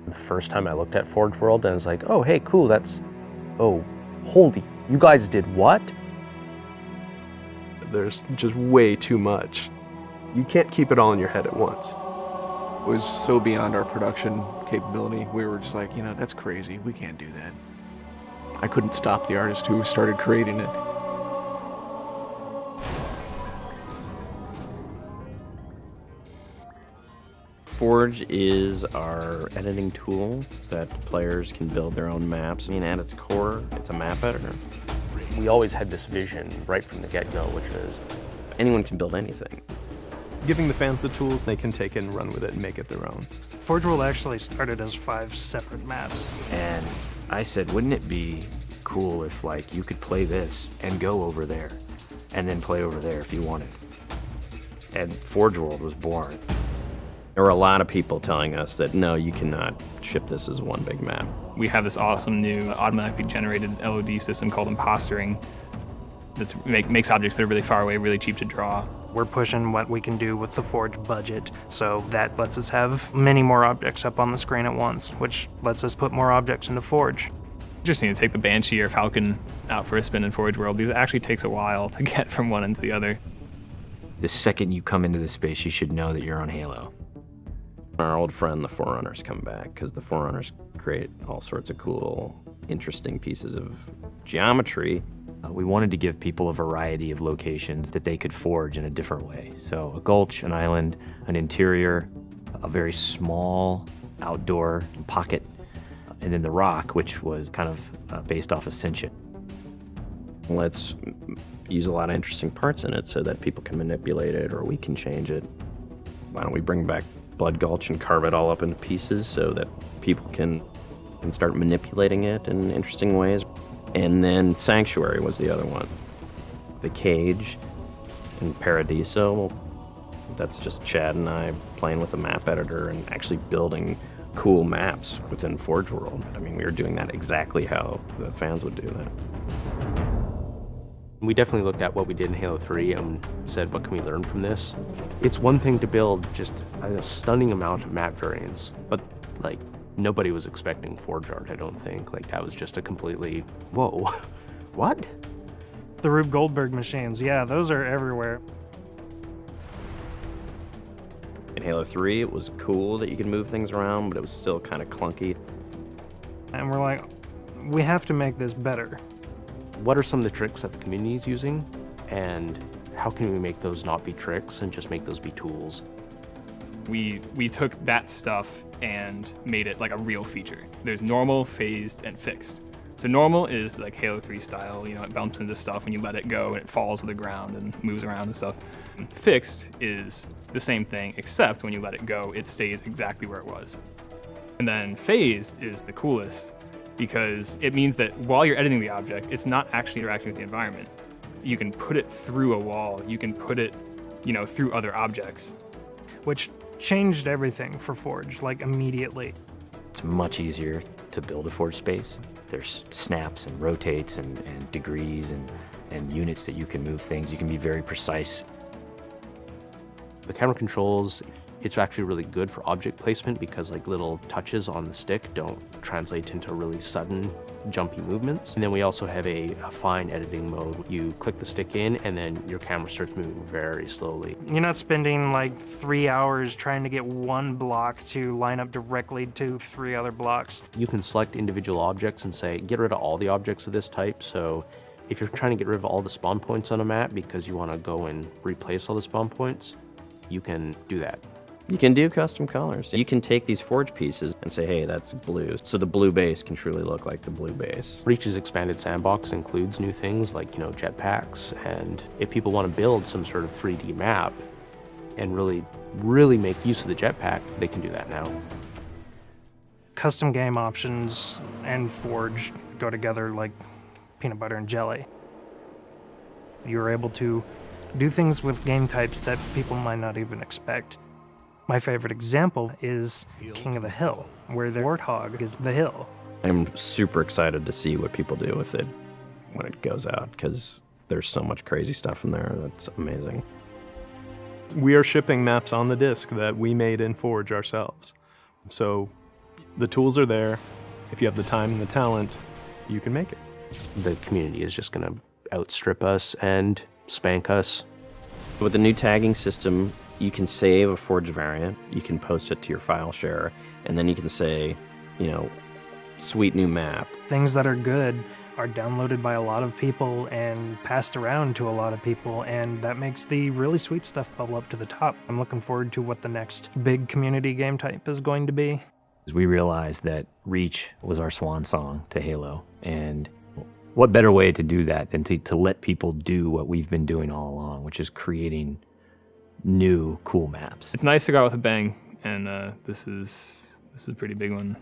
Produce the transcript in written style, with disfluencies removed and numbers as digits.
The first time I looked at Forge World and I was like, oh, hey, cool, oh, holy, you guys did what? There's just way too much. You can't keep it all in your head at once. It was so beyond our production capability. We were just like, that's crazy. We can't do that. I couldn't stop the artist who started creating it. Forge is our editing tool that players can build their own maps. I mean, at its core, it's a map editor. We always had this vision right from the get-go, which is anyone can build anything. Giving the fans the tools they can take and run with it and make it their own. Forge World actually started as 5 separate maps. And I said, wouldn't it be cool if like you could play this and go over there and then play over there if you wanted? And Forge World was born. There were a lot of people telling us that, no, you cannot ship this as one big map. We have this awesome new automatically generated LOD system called impostering that makes objects that are really far away really cheap to draw. We're pushing what we can do with the Forge budget, so that lets us have many more objects up on the screen at once, which lets us put more objects into Forge. Interesting to take the Banshee or Falcon out for a spin in Forge World, because it actually takes a while to get from one end to the other. The second you come into the space, you should know that you're on Halo. Our old friend, the Forerunners, come back, because the Forerunners create all sorts of cool, interesting pieces of geometry. We wanted to give people a variety of locations that they could forge in a different way. So a gulch, an island, an interior, a very small outdoor pocket, and then the rock, which was kind of based off Ascension. Let's use a lot of interesting parts in it so that people can manipulate it or we can change it. Why don't we bring back Blood Gulch and carve it all up into pieces so that people can start manipulating it in interesting ways. And then Sanctuary was the other one. The Cage and Paradiso, that's just Chad and I playing with the map editor and actually building cool maps within Forge World. I mean, we were doing that exactly how the fans would do that. we definitely looked at what we did in Halo 3 and said, what can we learn from this? It's one thing to build just a stunning amount of map variants, but like nobody was expecting Forge art, I don't think. Like that was just a completely, whoa, what? The Rube Goldberg machines, yeah, those are everywhere. In Halo 3, it was cool that you could move things around, but it was still kind of clunky. And we're like, we have to make this better. What are some of the tricks that the community is using, and how can we make those not be tricks and just make those be tools? We took that stuff and made it like a real feature. There's normal, phased, and fixed. So normal is like Halo 3 style, it bumps into stuff when you let it go and it falls to the ground and moves around and stuff. And fixed is the same thing, except when you let it go, it stays exactly where it was. And then phased is the coolest because it means that while you're editing the object, it's not actually interacting with the environment. You can put it through a wall, you can put it, through other objects. Which changed everything for Forge, like immediately. It's much easier to build a Forge space. There's snaps and rotates and degrees and units that you can move things. You can be very precise. The camera controls, it's actually really good for object placement because like little touches on the stick don't translate into really sudden jumpy movements. And then we also have a fine editing mode. You click the stick in and then your camera starts moving very slowly. You're not spending like 3 hours trying to get one block to line up directly to 3 other blocks. You can select individual objects and say, get rid of all the objects of this type. So if you're trying to get rid of all the spawn points on a map because you want to go and replace all the spawn points, you can do that. You can do custom colors. You can take these Forge pieces and say, hey, that's blue. So the blue base can truly look like the blue base. Reach's expanded sandbox includes new things like, jetpacks. And if people want to build some sort of 3D map and really make use of the jetpack, they can do that now. Custom game options and Forge go together like peanut butter and jelly. You're able to do things with game types that people might not even expect. My favorite example is King of the Hill, where the warthog is the hill. I'm super excited to see what people do with it when it goes out, because there's so much crazy stuff in there that's amazing. We are shipping maps on the disc that we made in Forge ourselves. So The tools are there. If you have the time and the talent, you can make it. The community is just going to outstrip us and spank us. With the new tagging system, you can save a forged variant, you can post it to your file share, and then you can say, you know, sweet new map. Things that are good are downloaded by a lot of people and passed around to a lot of people, and that makes the really sweet stuff bubble up to the top. I'm looking forward to what the next big community game type is going to be. We realized that Reach was our swan song to Halo, and what better way to do that than to let people do what we've been doing all along, which is creating new cool maps. It's nice to go out with a bang, and this is a pretty big one.